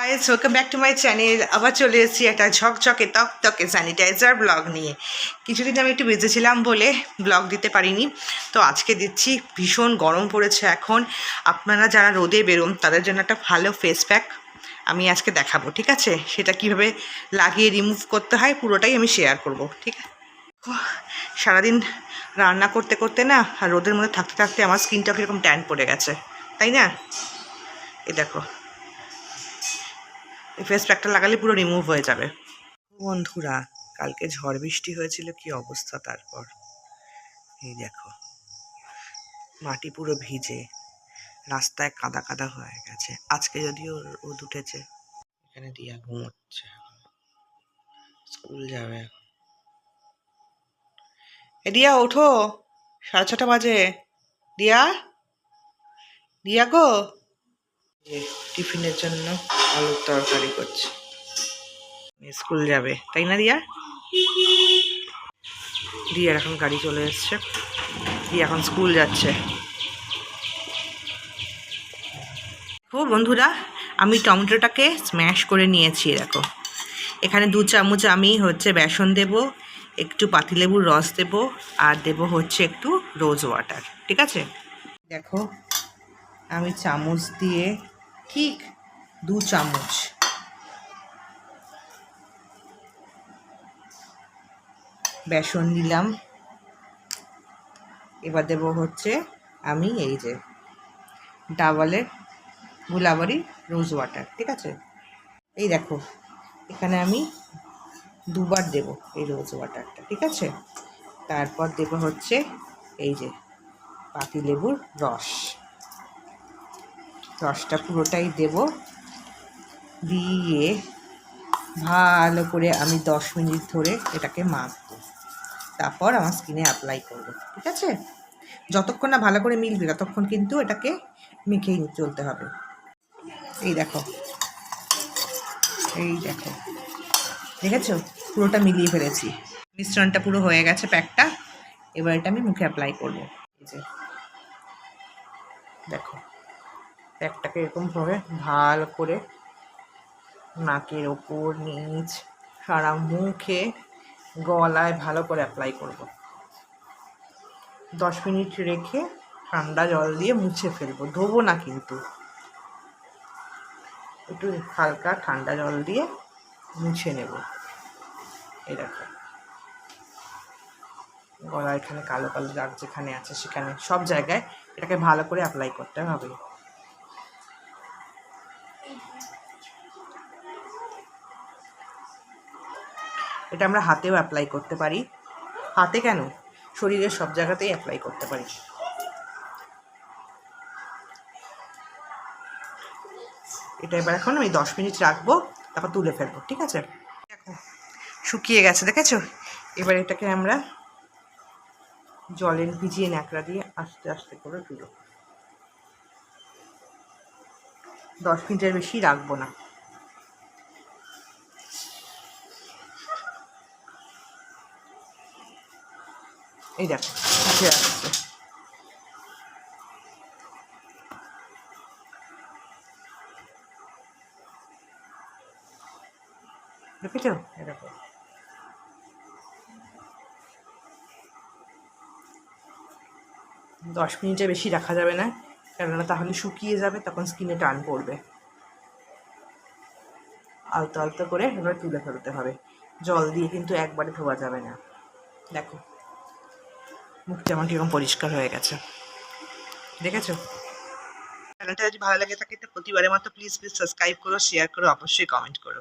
Guys, welcome back to my channel. আবার চলে এসেছি একটা ঝকঝকে তকতকে স্যানিটাইজার ব্লগ নিয়ে। কিছুদিন আমি একটু বেঁচে ছিলাম বলে ব্লগ দিতে পারিনি, তো আজকে দিচ্ছি। ভীষণ গরম পড়েছে এখন। আপনারা যারা রোদে বেরোন তাদের জন্য একটা ভালো ফেস প্যাক আমি আজকে দেখাবো, ঠিক আছে? সেটা কিভাবে লাগিয়ে রিমুভ করতে হয় পুরোটাই আমি শেয়ার করব, ঠিক আছে? সারাদিন রান্না করতে করতে না, আর রোদের মধ্যে থাকতে থাকতে আমার স্কিনটা কীরকম ট্যান পড়ে গেছে, তাই না? এই দেখো, এই ফেস প্যাকটা লাগালে পুরো রিমুভ হয়ে যাবে। বন্ধুরা, কালকে ঝড় বৃষ্টি হয়েছিল, কি অবস্থা! তারপর এই দেখো, মাটি পুরো ভিজে, রাস্তায় কাদা কাদা হয়ে গেছে। আজকে যদিও রোদ উঠেছে। এখানে দিয়া ঘুমোচ্ছে, স্কুল যাবে। এ দিয়া, ওঠো, 6:30 বাজে। দিয়া, দিয়া গো, টিফিনের জন্য আলুর তরকারি করছে। স্কুল যাবে, তাই না দিয়া? দিয়ার এখন গাড়ি চলে এসছে, দিয়া এখন স্কুল যাচ্ছে। ও বন্ধুরা, আমি টমেটোটাকে স্ম্যাশ করে নিয়েছি। দেখো, এখানে 2 চামচ আমি বেসন দেব, একটু পাতিলেবুর রস দেব, আর দেব একটু রোজ ওয়াটার, ঠিক আছে? দেখো, আমি চামচ দিয়ে ঠিক 2 চামচ বেসন দিলাম। এবার দেব আমি এই যে ডাবলের গুলাবরি রোজ ওয়াটার, ঠিক আছে? এই দেখো, এখানে আমি 2 বার দেব এই রোজ ওয়াটারটা, ঠিক আছে? তারপর দেব এই যে পাতিলেবুর রসটা পুরোটাই দেব। দিয়ে ভালো করে আমি 10 মিনিট ধরে এটাকে মাখবো, তারপর আমার স্কিনে অ্যাপ্লাই করব, ঠিক আছে? যতক্ষণ না ভালো করে মিলবে ততক্ষণ কিন্তু এটাকে মেখেই চলতে হবে। এই দেখো, দেখেছো, পুরোটা মিলিয়ে ফেলেছি। মিশ্রণটা পুরো হয়ে গেছে প্যাকটা। এবার এটা আমি মুখে অ্যাপ্লাই করবো। এই যে দেখো, প্যাকটাকে এরকমভাবে ভালো করে নাকের ওপর, নিচ, সারা মুখে, গলায় ভালো করে অ্যাপ্লাই করব। 10 মিনিট রেখে ঠান্ডা জল দিয়ে মুছে ফেলবো, ধোবো না কিন্তু, একটু হালকা ঠান্ডা জল দিয়ে মুছে নেব। এই দেখো, গলা এখানে কালো কালো দাগ যেখানে আছে সেখানে সব জায়গায় এটাকে ভালো করে অ্যাপ্লাই করতে হবে। এটা আমরা হাতেও অ্যাপ্লাই করতে পারি। হাতে কেন, শরীরের সব জায়গাতেই অ্যাপ্লাই করতে পারি। এটা এবার এখন আমি 10 মিনিট রাখবো, তারপর তুলে ফেলবো, ঠিক আছে? দেখো, শুকিয়ে গেছে, দেখেছো? এবার এটাকে আমরা জলে ভিজিয়ে ন্যাকড়া দিয়ে আস্তে আস্তে করে তুলো। 10 মিনিটের বেশি রাখবো না। এই দেখো, উঠে আসছে। দেখেছো? এরকম 10 মিনিটের বেশি রাখা যাবে না, কেননা তাহলে শুকিয়ে যাবে, তখন স্কিনে টান পড়বে। আলতো আলতো করে এবার তুলে ফেলতে হবে। জল দিয়ে কিন্তু একবারে ধোয়া যাবে না। দেখো, মুখটা আমার কিরকম পরিষ্কার হয়ে গেছে, দেখেছো? চ্যানেলটা যদি ভালো লাগে থাকে তো প্রতিবারের মতো প্লিজ সাবস্ক্রাইব করো, শেয়ার করো, অবশ্যই কমেন্ট করো।